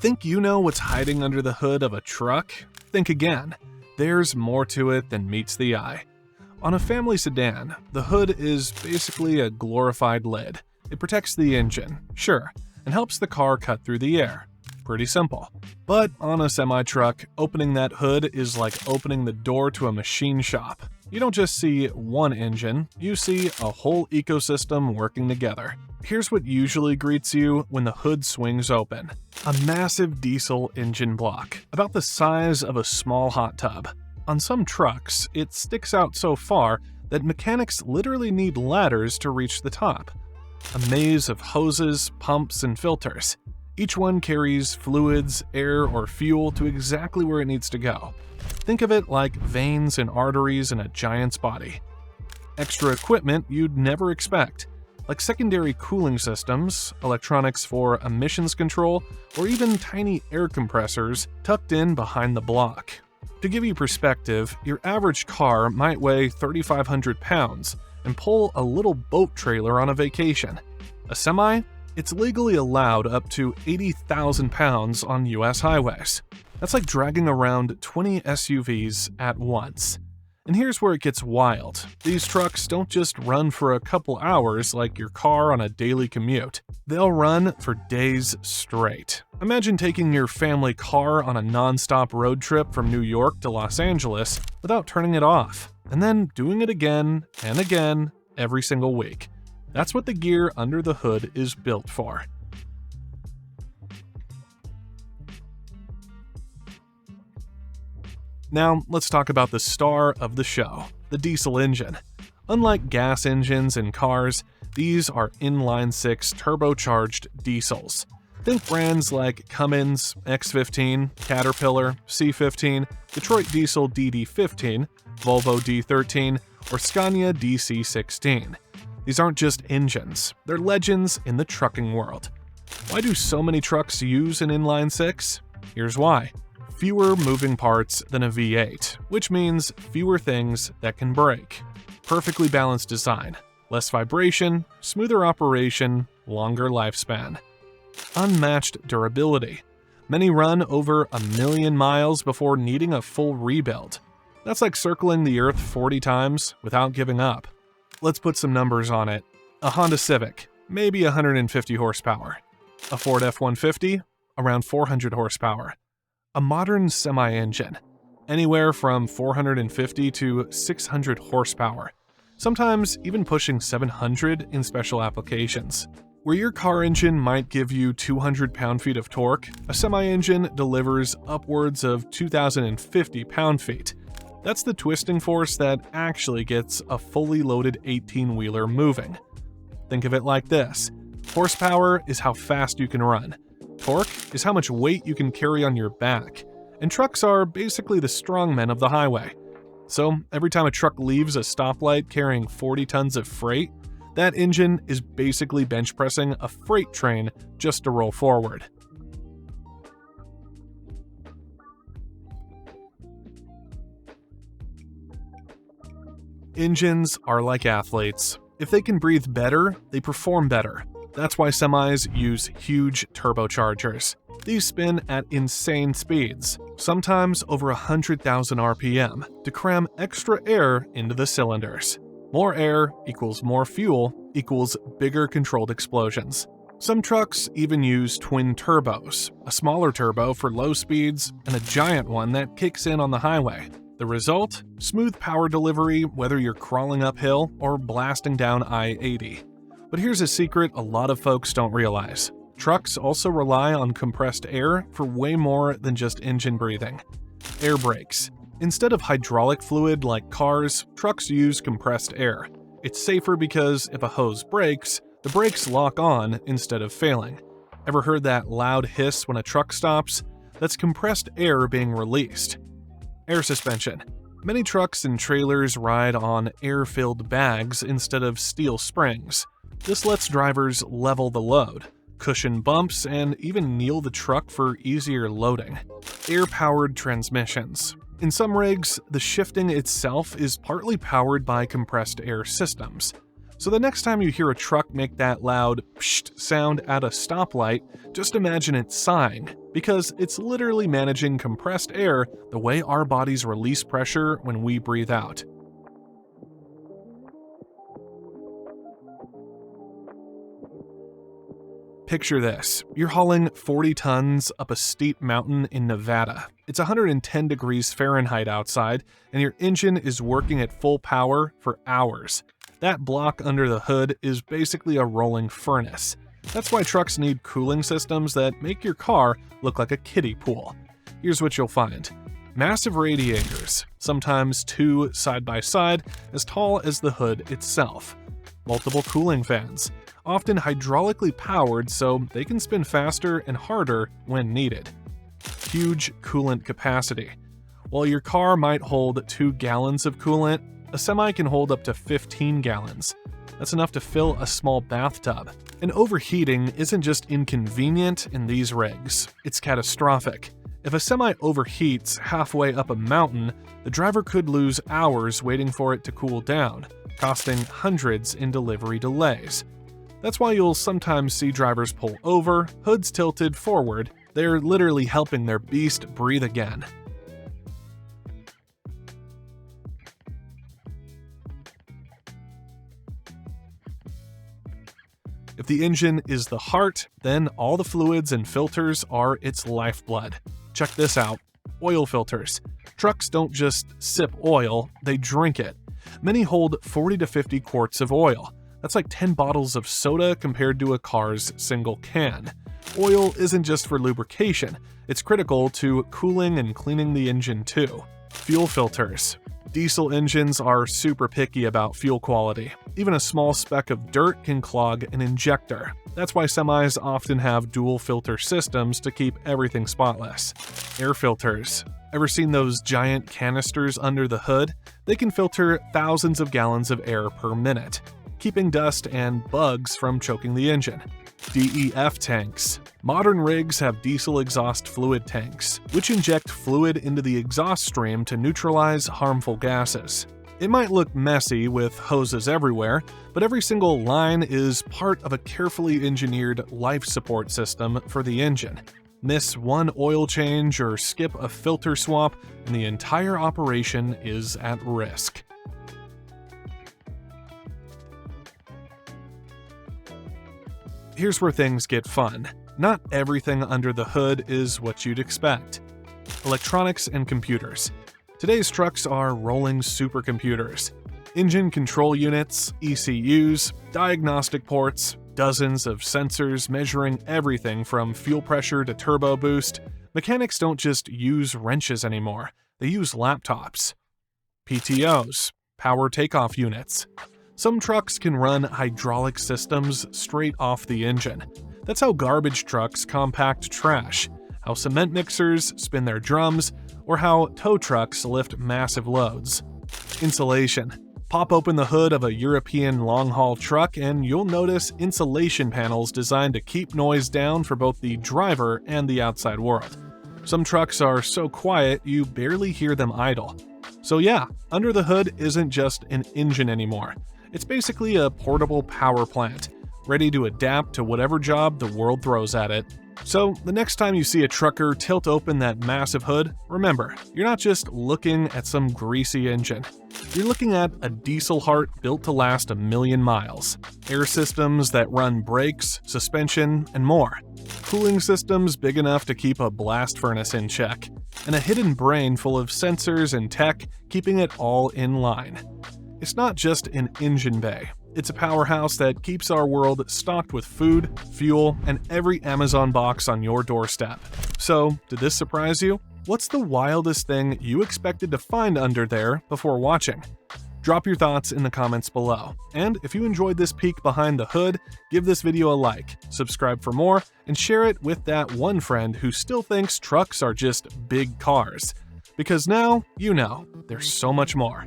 Think you know what's hiding under the hood of a truck? Think again. There's more to it than meets the eye. On a family sedan, the hood is basically a glorified lid. It protects the engine, sure, and helps the car cut through the air. Pretty simple. But on a semi-truck, opening that hood is like opening the door to a machine shop. You don't just see one engine, you see a whole ecosystem working together. Here's what usually greets you when the hood swings open. A massive diesel engine block, about the size of a small hot tub. On some trucks, it sticks out so far that mechanics literally need ladders to reach the top. A maze of hoses, pumps, and filters. Each one carries fluids, air, or fuel to exactly where it needs to go. Think of it like veins and arteries in a giant's body. Extra equipment you'd never expect, like secondary cooling systems, electronics for emissions control, or even tiny air compressors tucked in behind the block. To give you perspective, your average car might weigh 3,500 pounds and pull a little boat trailer on a vacation. A semi? It's legally allowed up to 80,000 pounds on US highways. That's like dragging around 20 SUVs at once. And here's where it gets wild. These trucks don't just run for a couple hours like your car on a daily commute. They'll run for days straight. Imagine taking your family car on a non-stop road trip from New York to Los Angeles without turning it off, and then doing it again and again every single week. That's what the gear under the hood is built for. Now, let's talk about the star of the show, the diesel engine. Unlike gas engines in cars, these are inline-six turbocharged diesels. Think brands like Cummins, X15, Caterpillar, C15, Detroit Diesel DD15, Volvo D13, or Scania DC16. These aren't just engines, they're legends in the trucking world. Why do so many trucks use an inline-six? Here's why. Fewer moving parts than a V8, which means fewer things that can break. Perfectly balanced design, less vibration, smoother operation, longer lifespan. Unmatched durability. Many run over 1 million miles before needing a full rebuild. That's like circling the Earth 40 times without giving up. Let's put some numbers on it. A Honda Civic, maybe 150 horsepower. A Ford F-150, around 400 horsepower. A modern semi-engine, anywhere from 450 to 600 horsepower, sometimes even pushing 700 in special applications. Where your car engine might give you 200 pound-feet of torque, a semi-engine delivers upwards of 2,050 pound-feet. That's the twisting force that actually gets a fully loaded 18-wheeler moving. Think of it like this. Horsepower is how fast you can run. Torque is how much weight you can carry on your back, and trucks are basically the strongmen of the highway. So every time a truck leaves a stoplight carrying 40 tons of freight, that engine is basically bench pressing a freight train just to roll forward. Engines are like athletes. If they can breathe better, they perform better. That's why semis use huge turbochargers. These spin at insane speeds, sometimes over 100,000 RPM, to cram extra air into the cylinders. More air equals more fuel equals bigger controlled explosions. Some trucks even use twin turbos, a smaller turbo for low speeds and a giant one that kicks in on the highway. The result? Smooth power delivery whether you're crawling uphill or blasting down I-80. But here's a secret a lot of folks don't realize. Trucks also rely on compressed air for way more than just engine breathing. Air brakes. Instead of hydraulic fluid like cars, trucks use compressed air. It's safer because if a hose breaks, the brakes lock on instead of failing. Ever heard that loud hiss when a truck stops? That's compressed air being released. Air suspension. Many trucks and trailers ride on air-filled bags instead of steel springs. This lets drivers level the load, cushion bumps, and even kneel the truck for easier loading. Air-powered transmissions. In some rigs, the shifting itself is partly powered by compressed air systems. So the next time you hear a truck make that loud psht sound at a stoplight, just imagine it sighing. because it's literally managing compressed air the way our bodies release pressure when we breathe out. Picture this. You're hauling 40 tons up a steep mountain in Nevada. It's 110 degrees Fahrenheit outside, and your engine is working at full power for hours. That block under the hood is basically a rolling furnace. That's why trucks need cooling systems that make your car look like a kiddie pool. Here's what you'll find. Massive radiators, sometimes two side by side, as tall as the hood itself. Multiple cooling fans, often hydraulically powered so they can spin faster and harder when needed. Huge coolant capacity. While your car might hold 2 gallons of coolant, a semi can hold up to 15 gallons. That's enough to fill a small bathtub. And overheating isn't just inconvenient in these rigs, it's catastrophic. If a semi overheats halfway up a mountain, the driver could lose hours waiting for it to cool down, costing hundreds in delivery delays. That's why you'll sometimes see drivers pull over, hoods tilted forward. They're literally helping their beast breathe again. If the engine is the heart, then all the fluids and filters are its lifeblood. Check this out. Oil filters. Trucks don't just sip oil, they drink it. Many hold 40 to 50 quarts of oil. That's like 10 bottles of soda compared to a car's single can. Oil isn't just for lubrication, it's critical to cooling and cleaning the engine too. Fuel filters. Diesel engines are super picky about fuel quality. Even a small speck of dirt can clog an injector. That's why semis often have dual filter systems to keep everything spotless. Air filters. Ever seen those giant canisters under the hood? They can filter thousands of gallons of air per minute, keeping dust and bugs from choking the engine. DEF tanks. Modern rigs have diesel exhaust fluid tanks, which inject fluid into the exhaust stream to neutralize harmful gases. It might look messy with hoses everywhere, but every single line is part of a carefully engineered life support system for the engine. Miss one oil change or skip a filter swap, and the entire operation is at risk. Here's where things get fun. Not everything under the hood is what you'd expect. Electronics and computers. Today's trucks are rolling supercomputers. Engine control units, ECUs, diagnostic ports, dozens of sensors measuring everything from fuel pressure to turbo boost. Mechanics don't just use wrenches anymore, they use laptops. PTOs, power takeoff units. Some trucks can run hydraulic systems straight off the engine. That's how garbage trucks compact trash, how cement mixers spin their drums, or how tow trucks lift massive loads. Insulation. Pop open the hood of a European long-haul truck and you'll notice insulation panels designed to keep noise down for both the driver and the outside world. Some trucks are so quiet you barely hear them idle. So yeah, under the hood isn't just an engine anymore. It's basically a portable power plant, ready to adapt to whatever job the world throws at it. So the next time you see a trucker tilt open that massive hood, remember, you're not just looking at some greasy engine. You're looking at a diesel heart built to last 1,000,000 miles, air systems that run brakes, suspension, and more, cooling systems big enough to keep a blast furnace in check, and a hidden brain full of sensors and tech keeping it all in line. It's not just an engine bay. It's a powerhouse that keeps our world stocked with food, fuel, and every Amazon box on your doorstep. So, did this surprise you? What's the wildest thing you expected to find under there before watching? Drop your thoughts in the comments below. And if you enjoyed this peek behind the hood, give this video a like, subscribe for more, and share it with that one friend who still thinks trucks are just big cars. Because now, you know, there's so much more.